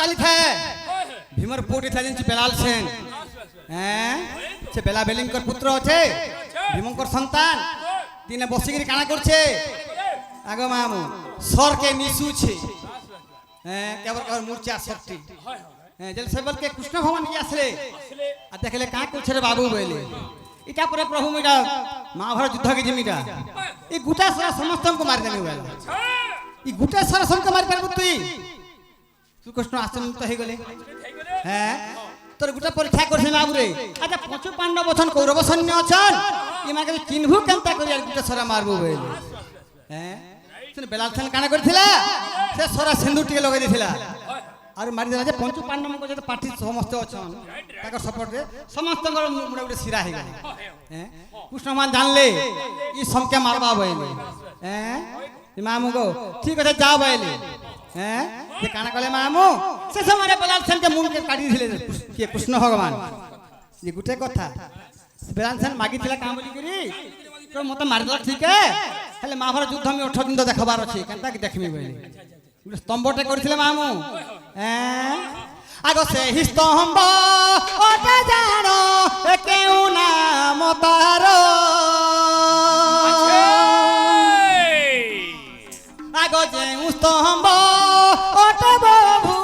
চালি থাকে ভীমর পুটি থাকে যে বেলাল সেন হ্যাঁ সে বেলা বেলিঙ্কর পুত্র আছে ভীমঙ্কর সন্তান দিনে বসিকি কানা করছে আগো মামু সরকে নিশুছে হ্যাঁ কেবল কেবল মূর্ছা সরটি হ্যাঁ যেন সেবলকে কৃষ্ণ ভগবান নিয়ে আসলে আর দেখলে কাঁ করছে রে বাবু বলে এটা পরে প্রভু মিটা মহাভারত যুদ্ধ কি জিমিটা এই গোটা সারা সমস্তকে মারি দেবে বলে এই গোটা সারা সমকে মারি পারবো তুই কৃষ্ণ আশ্রমুক্ত হয়ে গেলে হ্যাঁ তোর গোটা পরীক্ষা করছে বাবু রে আচ্ছা পঁচু পাণ্ডব অছন কৌরব সৈন্য অছন ইমাকে চিহ্নবু কেমতা করি আর গোটা সারা মারবো বলে হ্যাঁ বেলাল সেন কানা করেছিলা সে সরা সিন্দুর টিকে লগাই দিয়েছিলা আর মারি দেলা যে পঞ্চু পাণ্ডবঙ্ক যে পার্টি সমস্ত অছন তাকে সপোর্টে সমস্ত মুড়ে মুড়ে শিরা হয়ে গেল হ্যাঁ কৃষ্ণমান জানলে ই সমকে মারবা বইলে হ্যাঁ মামু গো ঠিক আছে যাও বইলে হ্যাঁ যে কানা কলে মামু সে সময় বেলাল সেনকে মুন্ডকে কাটি দিলে কে কৃষ্ণ ভগবান যে গুটে কথা বেলাল সেন মাগিছিলা কাম বলি করি তো মতো মারিদেলা ঠিক হেলে মহাভারত যুদ্ধ আমি 18 দিন তো দেখাবার আছে কেনটা কি দেখবি বলে স্তম্ভটা করেছিলে মামু হ্যাঁ আগ সেই স্তম্ভ ওটা জানো কেউ না মতার আগ যে স্তম্ভ ওটা বাবু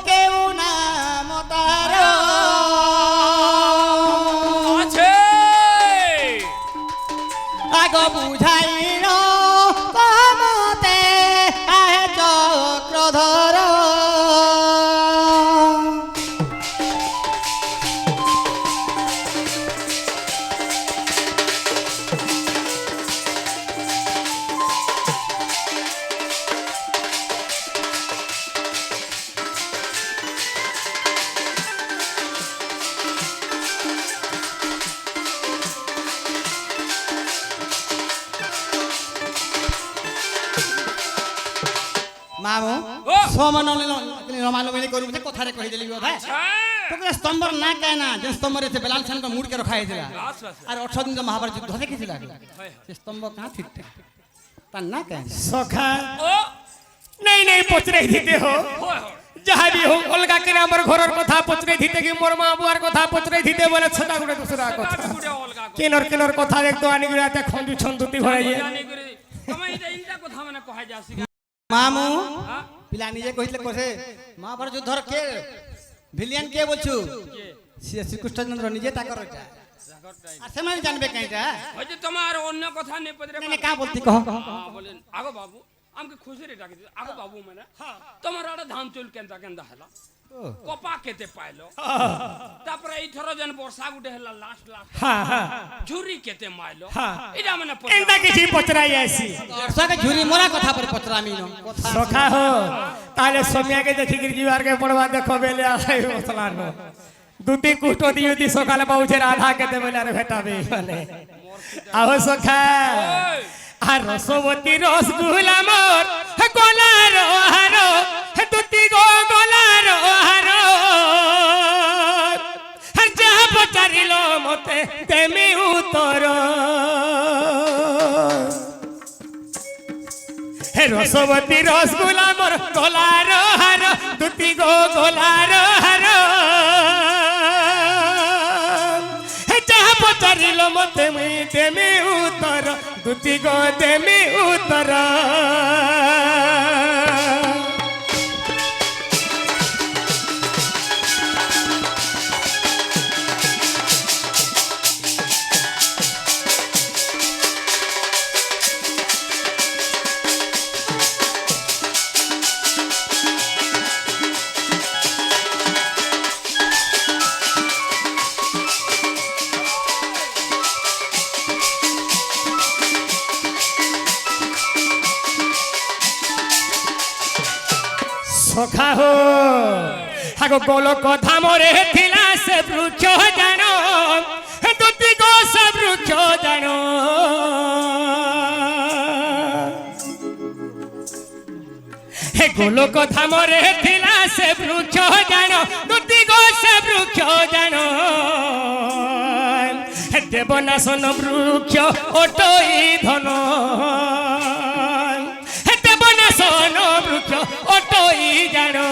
কেউ না মতার আগ বুঝাই মামু সমান রমালমিনি করু কথারে কই দেলি কথা তোকে স্তম্ভর না কায় না যে স্তম্ভরে সে বেলাল সেনকে মুড়কে রখা হয়েছিল আর 18 দিন মহাভারত যুদ্ধ দেখেছিল সে স্তম্ভ কাঁ ঠিকঠাক তার না কায় সখা नहीं नहीं पचरे दिते हो जहाँ भी हो अलगा के हमर घरर कथा पचरे दिते कि मोर मां बुआर कथा पचरे दिते बोले छटा गुडे दूसरा कथा केनर कथा एक तो आनी गुडे आते खंजू छंदुती भराई তুমি এটা ইনটা কথা মানে কহাই যাসি মামু পিলা নিজে কইলে কোসে মহাভারত যুদ্ধর কে ভিলিয়ান কে বলছু শ্রীকৃষ্ণচন্দ্র নিজে তাকর এটা আর সেমানে জানবে কাইটা ওই যে তোমার অন্য কথা নে পদরে না কা বলতি কহ বলেন আগো বাবু আমকে খুশি রে ডাকি আগো বাবু মানে তোমার আড়া ধান চুল কেনতা কেনতা হলা কপা কেতে পাইলো তারপরে এই থর যেন বর্ষা গুটে হলা লাস্ট ঝুরি কেতে মাইলো এটা মানে एंदा किछि पचराई आसी सके झुरी मोरा कथा पर पचरामी न कथा सखा हो ताले सोमिया के देखि गिर जीवार के पड़वा देखो बेले आइ मसला न दुती कुष्ट दियुती सकाले पहुंचे राधा केते बेले रे भेटाबे माने आहो सखा आ रसवती रसगुल्ला मोर गोलार हारो दुती गो गोलार हारो हर जहां पचारिलो मते तेमी उतर हे रसवती रसगुल्ला मोर गोलार हारो दुती गो गोलार हारो हे जहां पचारिलो मते तेमी उतर दुती गो तेमी उतर सखा हो हागो गोलक धामरे थिला से वृक्ष जानो दुती गो से वृक्ष जानो हे गोलक धामरे थिला से वृक्ष जानो दुती गो से वृक्ष जानो देवनाशन वृक्ष ओटई धन देवनाशन वृक्ष ओटई जानो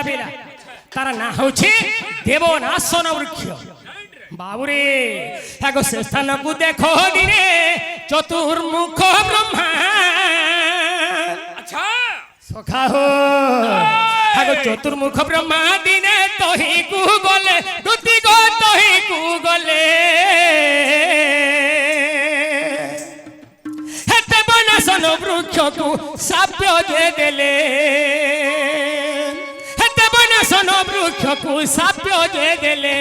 ଥିଲା ପିଲା ତାର ନାଁ ହଉଛି ଦେବନାଶନ ବୃକ୍ଷ। ବାବୁରେ ଆଗ ସେ ସ୍ଥାନକୁ ଦେଖ ଦିନେ ଚତୁର୍ମୁଖ ବ୍ରହ୍ମା। अच्छा ସଖା ହୋ ଆଗ ଚତୁର୍ମୁଖ ବ୍ରହ୍ମା ଦିନେ ତହିକୁ ଗଲେ ଦୁତି ଗো ତହିକୁ ଗଲେ ଦେବନାଶନ ବୃକ୍ଷକୁ ସାପ୍ୟ ଦେଲେ ଦେବନାଶନ ବୃକ୍ଷକୁ ସାପ୍ୟ ଦେଲେ।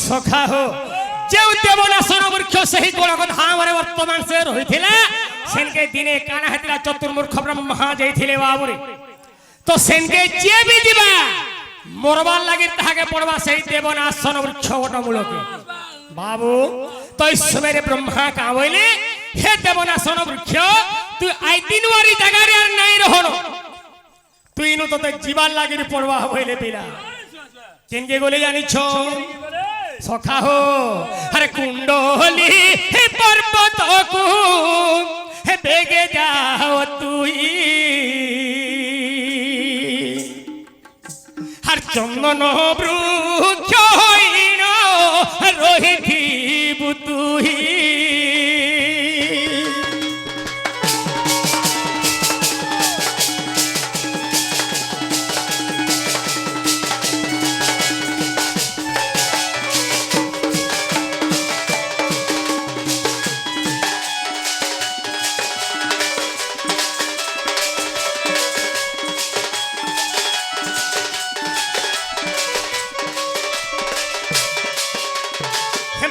ସଖା ହୋ ଯେଉଁ ଦେବନାଶନ ବୃକ୍ଷ ସେହି ଗୋଳକ ଧାମରେ ବର୍ତ୍ତମାନ ସେ ରହିଥିଲା ସେନକେ ଦିନେ କାଣା ହେଇଥିଲା ଚତୁର୍ମୁଖ ବ୍ରହ୍ମା ଯାଇଥିଲେ ବାବୁରେ। ତ ସେନକେ ଯିଏ ବି ଯିବା ମରବାର ଲାଗି ତାହାକେ ପଡବା ସେହି ଦେବନାଶନ ବୃକ୍ଷ ଗୋଟ ମୂଳକେ। ବାବୁ ତ এই ସମୟରେ ବ୍ରହ୍ମା କାଁ ବୋଇଲେ হে দেবনাশন বৃক্ষ তুই আই দিন ওয়ারি জায়গারে আর নাই রহন তুই ইনু তোতে জীবান লাগি পড়বা হইলে পিলা কেনকে গলে জানিছ সখা হো আরে কুণ্ডলি হে পর্বতকু হে বেগে যাও তুই আর চন্দন বৃক্ষ হইন রহিথিবু তুই।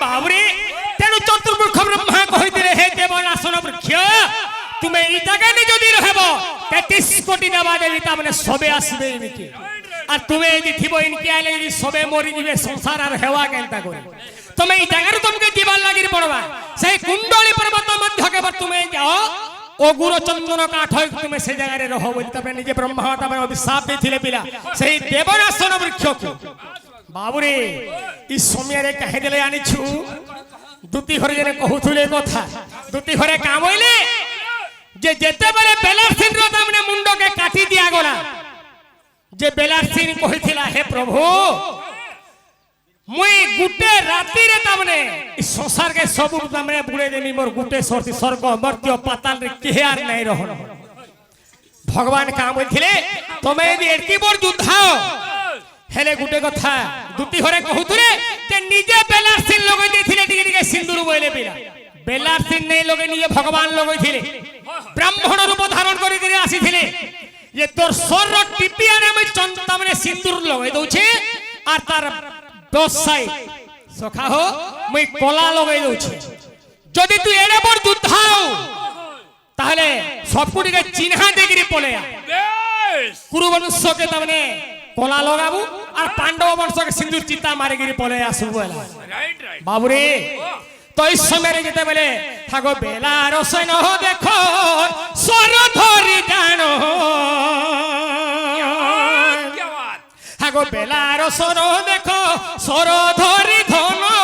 बाबुरे तेणु चतुर्मुख ब्रह्मा कहिथिले हे देवनाशन वृक्ष तुमे ई जगह ने जदी रहबो 33 कोटी देवा देवी ता माने सबे आसबे इनके आ तुमे यदि थिबो इनके आले यदि सबे मरि जिवे संसार आर हेवा केनता करे तुमे ई जगह रे तुमके जीवन लागि पड़वा सही कुंडली पर्वत मध्य के पर तुमे जाओ ओगुर चंदन काठ तुमे से जगह रे रहो बोली तबे निजे ब्रह्मा ता माने अभिशाप देथिले पिला सही देवनाशन वृक्ष को बाबुरे ई समय रे कहे देले आनी छु दुती घरे जने कहउथुले कथा दुती घरे काम होइले जे जेते बेले बेलासिन रो तामने मुंडो के काटी दिया गला जे बेलासिन कहिथिला हे प्रभु मुई गुटे राती रे तामने ई संसार के सब तामने बुड़े देनी मोर गुटे सर्ती स्वर्ग मर्त्य पाताल रे केहार नै रहन भगवान काम होइथिले तमे यदि एती बोर युद्धाओ हेले गुटे कथा दुती घरे कहउथुले जे निजे बेलासिन लगै देथिले टिके टिके सिंदूर बोइले पिला बेलासिन नै लगै निजे भगवान लगै थिले ब्राह्मण रूप धारण करि करि आसीथिले ये तोर सर टिपिया रे मैं चंता माने सिंदूर लगै दउछे आ तार दसाई सखा हो मैं कोला लगै दउछे जदी तू एडे बड़ दुधाओ ताहले सबको टिके चिन्हा देगिरि पलेया कुरुवंश के तमने कोला लगाबू और पांडव वंश के सिंदूर चिता मारे गिरी पले आसबू एला राइट राइट बाबूरे तो इस समय रे जेते बेले थागो बेला रसन हो देखो स्वर धरि जानो क्या बात थागो बेला रसन हो देखो स्वर धरि धनो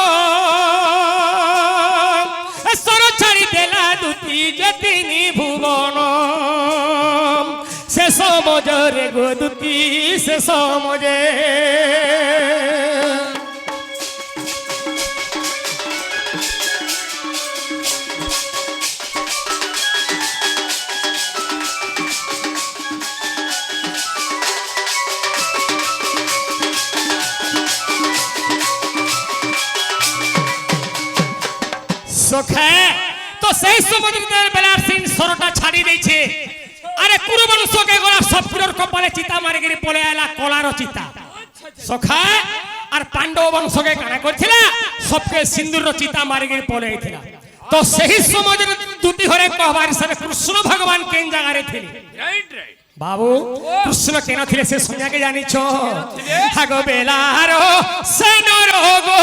स्वर छाड़ी देला दुती जतिनी भुवन से समझ रे गोदुती से समझे सखा तो सही समुद्र तेरे बेलार सिंह सरटा छाड़ी दै छे अरे कुरुवंश के गोला सबपुरर कपाले चिता मारि गिरी पले आला कोलार चिता सखा और पांडव वंश के काना करथिला सबके सिंदूर रो चिता मारि गिरी पले आइथिला तो सही समुद्र दुती घरे कहबार से कृष्ण भगवान केन जगह रे थिले राइट राइट बाबू कृष्ण केन थिले से सुनिया के जानि छो हागो बेलारो सेन रोगो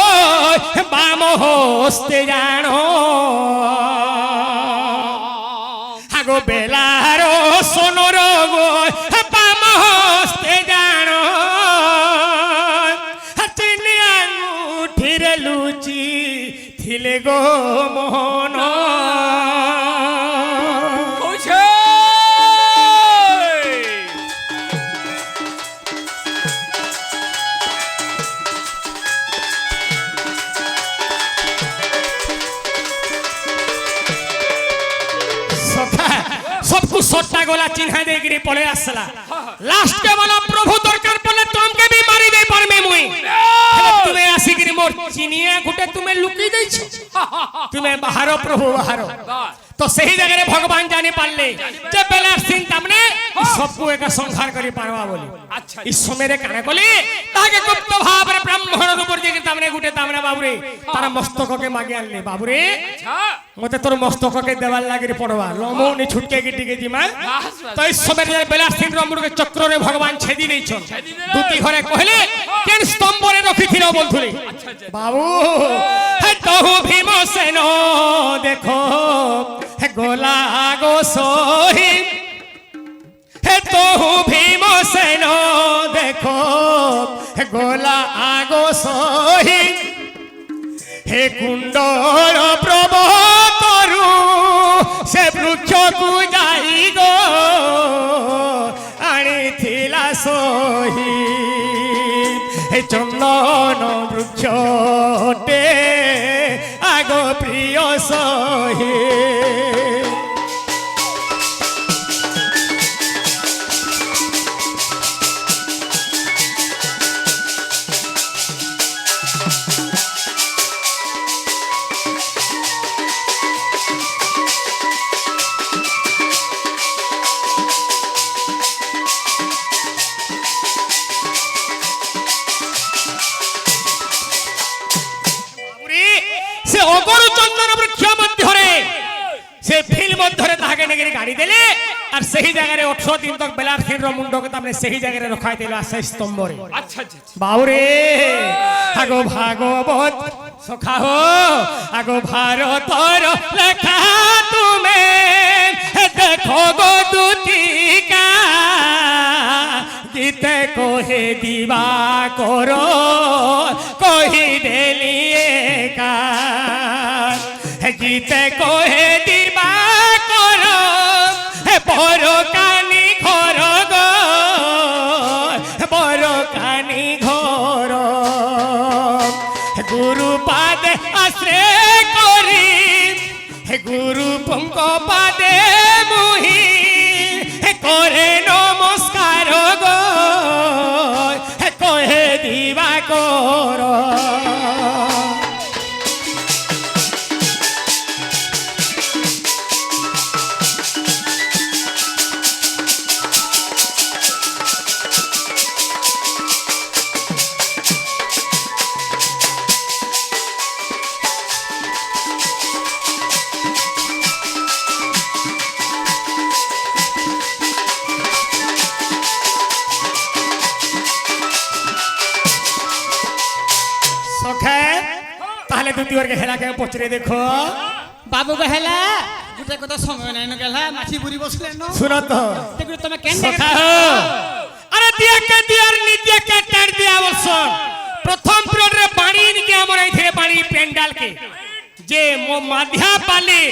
बाम होस्ते जानो আগো বেলারো সোনর গো বাম হস্তে জানো চিনি আঙুঠিরে লুচি থিলে গো মোহন কইছে सबको सोटा गोला चिन्हा देगिरी पळे आसला लास्ट के वाला प्रभु दरकार पड़ले तुमके भी मारी दे पर में मुई तुम्हें आसिगिरी मोर चिनिया गुटे तुम्हें लुकी देछो तुम्हें बाहरो प्रभु बाहरो तो सही जगह रे भगवान जाने पारले जे बेला सिंह तमने सबको एक संहार करी पारवा बोली अच्छा इस समय रे काने बोली ताके गुप्त भाव रे ब्राह्मण ऊपर जे तमने गुटे तमने बाबूरे तारा मस्तक के मागे आनले बाबूरे अच्छा मते तोर मस्तक के देवाल लागिरी पड़वा लमौनी छुटके गिटी के जिमा तो इस समय रे बेला सिंह रमुर के चक्र रे भगवान छेदी नहीं छन दुती घरे कहले केन स्तंभ रे रखी थिलो बोलथुले बाबू हे तहु भीमसेन देखो हे गोला गो सोही हे तहु भीमसेन देखो हे गोला आगो सोही हे कुंडल प्रभतरु से वृक्ष को जाई गो आनी थिला सोही हे चंदन वृक्षटे आगो प्रिय सोही से अगरु चंदन वृक्ष मध्य से फिल मध्य ताके नेगिरी गाड़ी देले और सही जगह रे 18 दिन तक बेलार सिंह रो मुंडो के तमने सही जगह रे रखाई देला आसे स्तंभ रे अच्छा अच्छा बाबूरे आगो भागवत सखा हो आगो भारतर लेखा तुमे देखो गो दुतिका गीते कोहे दीवा करो कोही देलिए का गीते कोहे दीवा करो बड़ो कानी घर गो बड़ो कानी घर गुरु पादे आश्रय करी गुरु पंक पादे मुही करे नमस्कार गो कहे दीवा करो ताहले दुती वर्ग हेला के पचरे देखो बाबू कहेला गुटे कत समय नै न गेला माछी बुरी बसले न सुनो तो देखो तमे केन सखा हो अरे दिया के दियार नित्य के टेर दिया वर्षन प्रथम पीरियड रे पानी इनके हमर आइथिरे पानी पेंडाल के जे मो माध्या पाली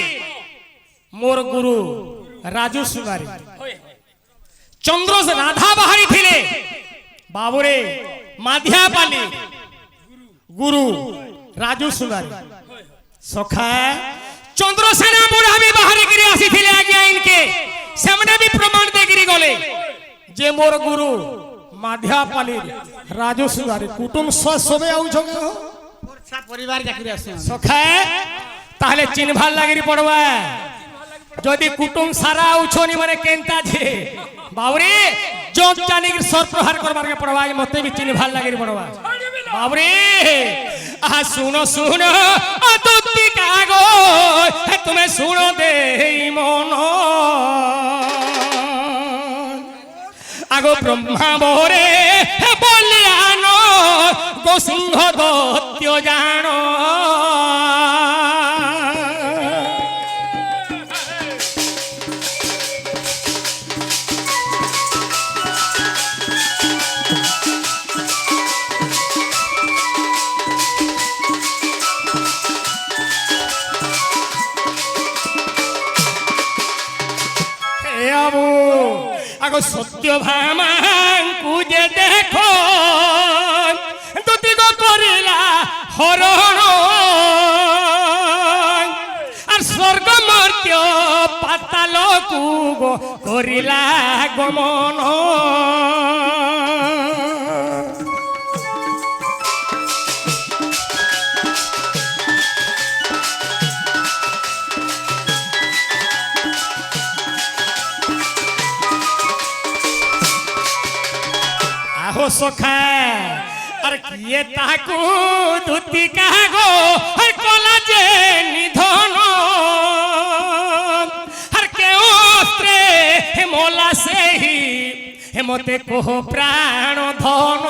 मोर गुरु राजू सुगारी चंद्र से राधा बाहरी थिले बाबूरे माध्या पाली गुरु राजू सुगारी सखा चंद्रसेना बुढ़ा भी बाहर गिरी आसी थिले आज्ञा इनके सामने भी प्रमाण दे गिरी गले जे मोर गुरु माध्यापाली राजू सुगारी कुटुंब सबे आउ छगे हो सा परिवार जाकरी आसे सखा ताहले चिन्हभाल लागिरी पड़वा जदि कुटुंब सारा आउछोनी माने केनता जे बाबरे जोक जानी के सर प्रहार करबार के पड़वा मते भी चिन्हभाल लागिरी पड़वा बाबरे आ सुनो सुनो अतुति कागो तुम्हें सुनो दे मनो आगो ब्रह्मा बोरे बोलियानो गो सिंह दत्य जानो আগো সত্য ভামাঙ্কু যে দেখো দুতিক করিলা হরণ আর স্বর্গ মর্ত্য পাতালকু করিলা গমন আহো সখা আর কিয়ে তাকু ধুতি কাগো আর কলা যে নিধন আর কেউ অস্ত্রে হেমলা সেই হেমতে কোহ প্রাণ ধন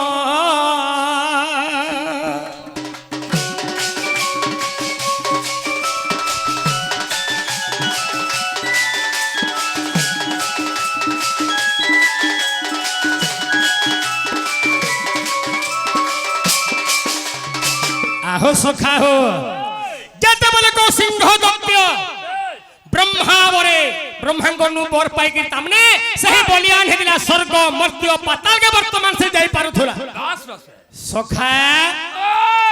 আহো সখা হো যেতে বলে কো সিংহ দত্ত ব্রহ্মা বরে ব্রহ্মাঙ্গ নু বর পাইকি তামনে সেই বলিয়ান হেদিলা স্বর্গ মর্ত্য পাতাল কে বর্তমান সে যাই পারুথলা বাস বাস সখা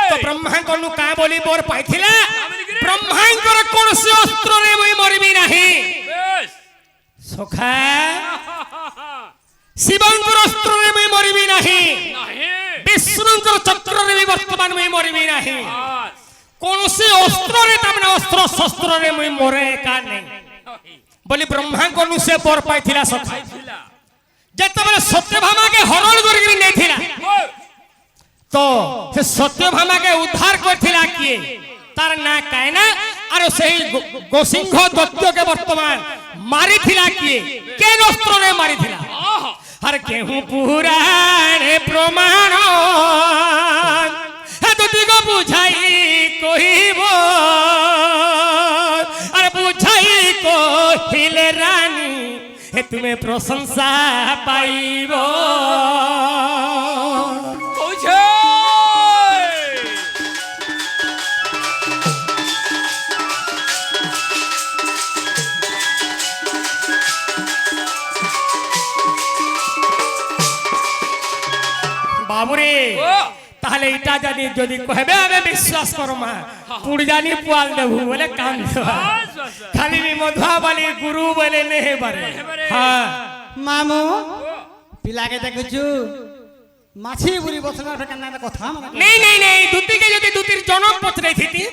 তো ব্রহ্মাঙ্গ নু কা বলি বর পাইছিলা ব্রহ্মাঙ্গর কোনসি অস্ত্র রে মই মরিবি নাহি বেশ সখা শিবঙ্কর অস্ত্র রে মই মরিবি নাহি নাহি বিষ্ণুঙ্কর চক্র রে বর্তমান মই মরিবি নাহি বাস কোনসি অস্ত্র রে তামনে অস্ত্র শস্ত্র রে মই মরে কা নাই বলি ব্রহ্মাঙ্গ নু সে বর পাইছিলা সখা ছিলা যেতেবেলে সত্যভামাকে হরণ করিকি নেইছিলা তো সে সত্যভামাকে উদ্ধার করছিলা কিয়ে তার না কায়না আর সেই গোসিংহ দত্তকে বর্তমান মারিছিলা কিয়ে কেন অস্ত্রে মারিছিলা আহা আর কেহু পুরাণে প্রমাণ দুদিগ বুঝাই কহিব আর বুঝাই কহিলে রানী হে তুমি প্রশংসা পাইব কইছে বাবুরে ও তাহলে এটা জানি যদি কহবে আমি বিশ্বাস করো মা পুড় জানি পুয়াল দেবু বলে কাম দেবা বাস বাস খালি মধুয়া বলি গুরু বলে নেহে পারে হ্যাঁ মামু পিলাকে দেখুছু মাছি বুড়ি বসলার কেন কথা মানে নেই নেই নেই দুতিকে যদি দুতির জনক পচরাই থিতি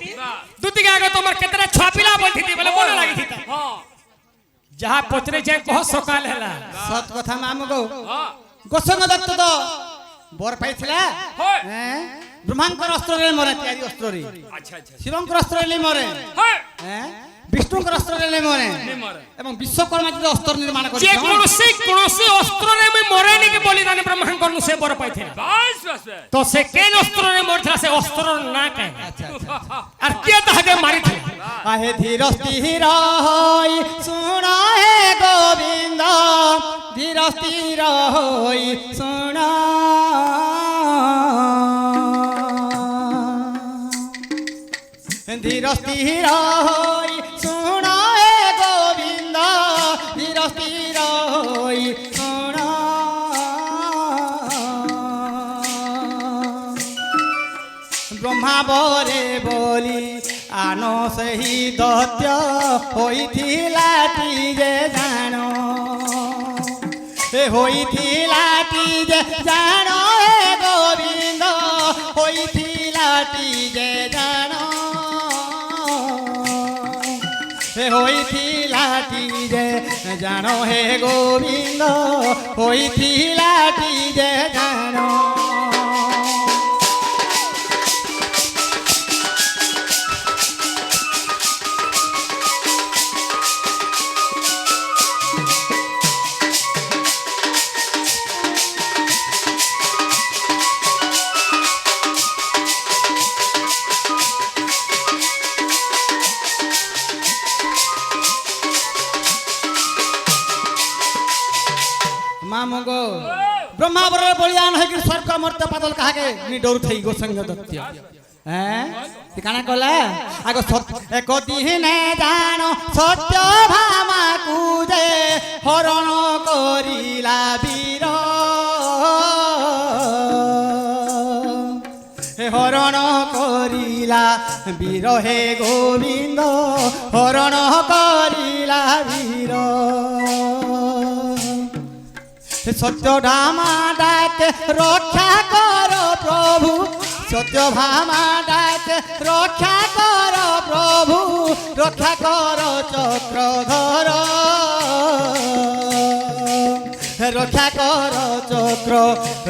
দুতিকে আগে তোমার কেতরা ছাপিলা বল থিতি বলে মনে লাগি থিতা হ্যাঁ যাহা পচরে যায় কহ সকাল হেলা সত কথা মামু গো হ্যাঁ গোসঙ্গ দত্ত তো বর পাইছিলা হয়। হ্যাঁ ব্রহ্মাঙ্কর অস্ত্রে মরে ত্যাগী অস্ত্রে আচ্ছা আচ্ছা শিবঙ্কর অস্ত্রে মরে হ্যাঁ হ্যাঁ বিষ্ণুঙ্কর অস্ত্রে মরে মরে। এবং বিশ্বকর্মা যদি অস্ত্র নির্মাণ করে যে কোনসি অস্ত্রে আমি মরে নাকি বলিদান ব্রহ্মাঙ্কর নু সে বর পাইছিলা বাস বাস তো সে কেন অস্ত্রে মরছিলা সে অস্ত্র না কাই আচ্ছা আচ্ছা আর কে তাহাকে মারিছিলা আহে ধীর স্থির হই শুণ হে গোবিন্দ ধীর স্থির হই শুণ ধীর স্থির হই শুণ হে গোবিন্দ ধীর স্থির হই শুণ ব্রহ্মা বরে বলি আন সেই দত্য হইছিলাটি যে জাণ হইছিলাটি যে জাণ হে গোবিন্দ হইছিলাটি যে জাণ হইছিলাটি যে জাণ হে গোবিন্দ হইছিলাটি যে জাণ मामो गो ब्रह्मा बर बलिदान है कि स्वर्ग मर्त्य पातल कहा के नि डर थई गो संग दत्य हैं काना कहला आगो एक दिने जानो सत्य भामा कुजे हरण करिला করিলা বিরহে গোবিন্দ হরণ করিলা বীর সত্য ধামা ডাকে রক্ষা কর প্রভু সত্য ভামা ডাকে রক্ষা কর প্রভু রক্ষা কর চক্রধর রক্ষা কর চক্র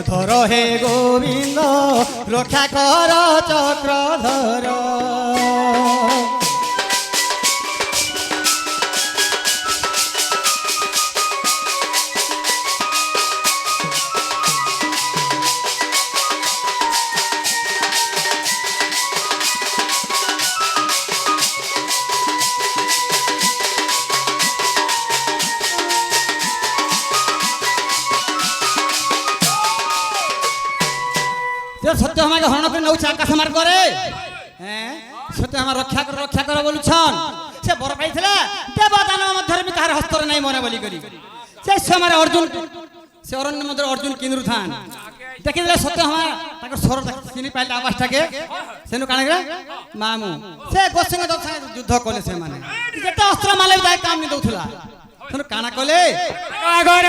ধর হে গোবিন্দ রক্ষা কর চক্রধর সত্য আমাকে হরণ করে নৌছে আকাশ আমার করে হ্যাঁ সত্য আমার রক্ষা কর বলুছন সে বড় পাইছিলা দেব দানব মধ্যে বি কাহার হস্তরে নাই মনে বলি করি সে সময় অর্জুন সে অরণ্য মধ্যে অর্জুন কিন্দ্রু থান দেখিলে সত্য আমার তাকে স্বর চিনি পাইলে আওয়াজটাকে সেনু কানে গেলে মামু সে গোসঙ্গে তোর সাথে যুদ্ধ কলে সে মানে যেটা অস্ত্র মালে তাই কাম নি দউথলা সেনু কানা কলে আগর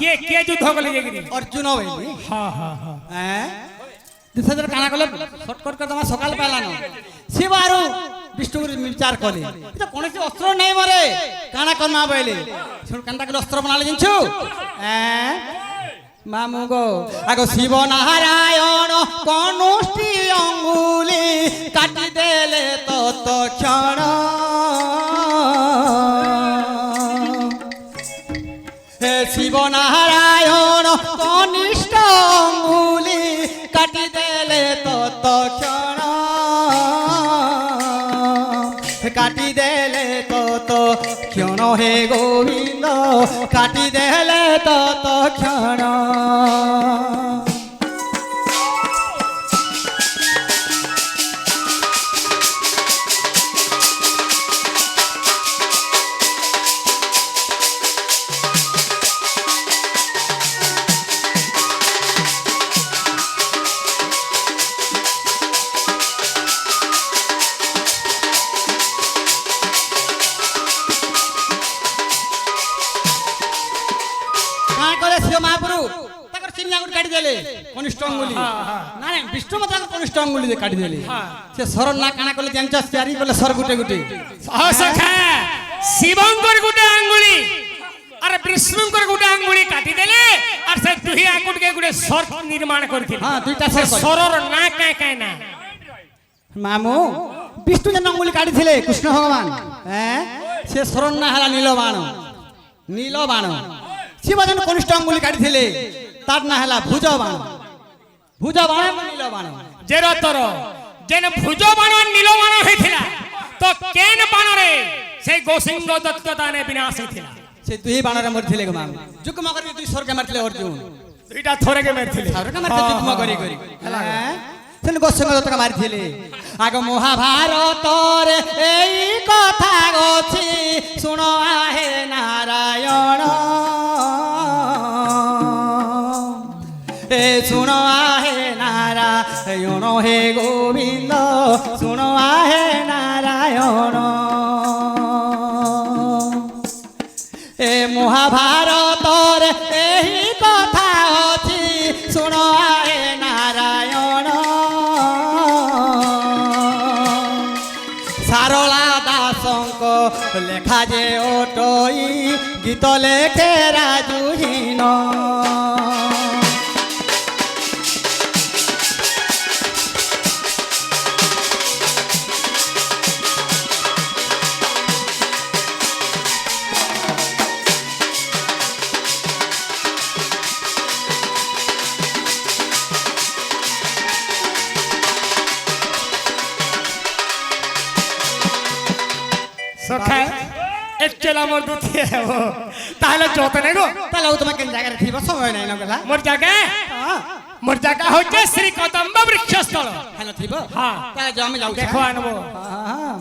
কে যুদ্ধ কলে যেগিরি অর্জুন হইলি হ্যাঁ হ্যাঁ হ্যাঁ হ্যাঁ দিশাদের কানা কলে শর্টকট করে তোমার সকাল পাইলানো শিব আর বিষ্ণুর বিচার কলে এটা কোনসি অস্ত্র নাই মরে কানা কর্মা বইলে শুন কান্তা কলে অস্ত্র বানালে জিনছু হ্যাঁ মামু গো আগো শিব নারায়ণ কনুষ্টি অঙ্গুলি কাটি দেলে তত ক্ষণ হে শিব নারায়ণ কনিষ্ঠ অঙ্গুলি কাটি দেলে তত ক্ষণ কাটি দেলে তত ক্ষণ হে গোবিন্দ কাটি দেলে তত ক্ষণ কনিষ্ঠ অঙ্গুলি না না বিষ্ণু মাত্র কনিষ্ঠ অঙ্গুলি দিয়ে কাটি দেলে সে সরল না কানা করলে জানছ চারি বলে সর গুটে গুটে সখা শিবঙ্কর গুটে আঙ্গুলি আর বিষ্ণুঙ্কর গুটে আঙ্গুলি কাটি দেলে আর সে দুই আঙ্গুলকে গুটে সর নির্মাণ করছিল হ্যাঁ দুইটা সে সর সরর না কায় না মামু বিষ্ণু যেন অঙ্গুলি কাটিছিলে কৃষ্ণ ভগবান হ্যাঁ সে সরল না হেলা নীল বাণ শিব যেন কনিষ্ঠ অঙ্গুলি কাটিছিলে তার না হেলা ভুজ বাণ নীল বাণ যের তর যেন ভুজ বাণ নীল বাণ হইছিলা তো কেন বাণরে সেই গোসিংহ দত্ত দানে বিনাশ হইছিলা সে দুই বাণরে মরছিলে গো মামু যুগ্ম করে দুই স্বর্গে মারছিলে অর্জুন দুইটা থরেকে মারছিলে স্বর্গে মারতে যুগ্ম করি হ্যাঁ সেন গোসঙ্গ দত্তকে মারিছিলে আগ মহাভারতর এই কথা গছি শুণ হে নারায়ণ শুণ হে নারায়ণ হে গোবিন্দ শুণ হে নারায়ণ এ মহাভারতর এই কথা অছি শুণ হে নারায়ণ সারলা দাসঙ্ক লেখা যে ওটই গীত লেখে রাজুহীন সখা একচুয়াল আমার দুধ তাহলে যত নেই গো তাহলে ও তোমাকে জায়গায় থিব সময় নাই না গলা মোর জায়গা হচ্ছে শ্রী কদম্ব বৃক্ষস্থল হ্যালো থিব হ্যাঁ তাহলে আমি যাও দেখো আনবো হ্যাঁ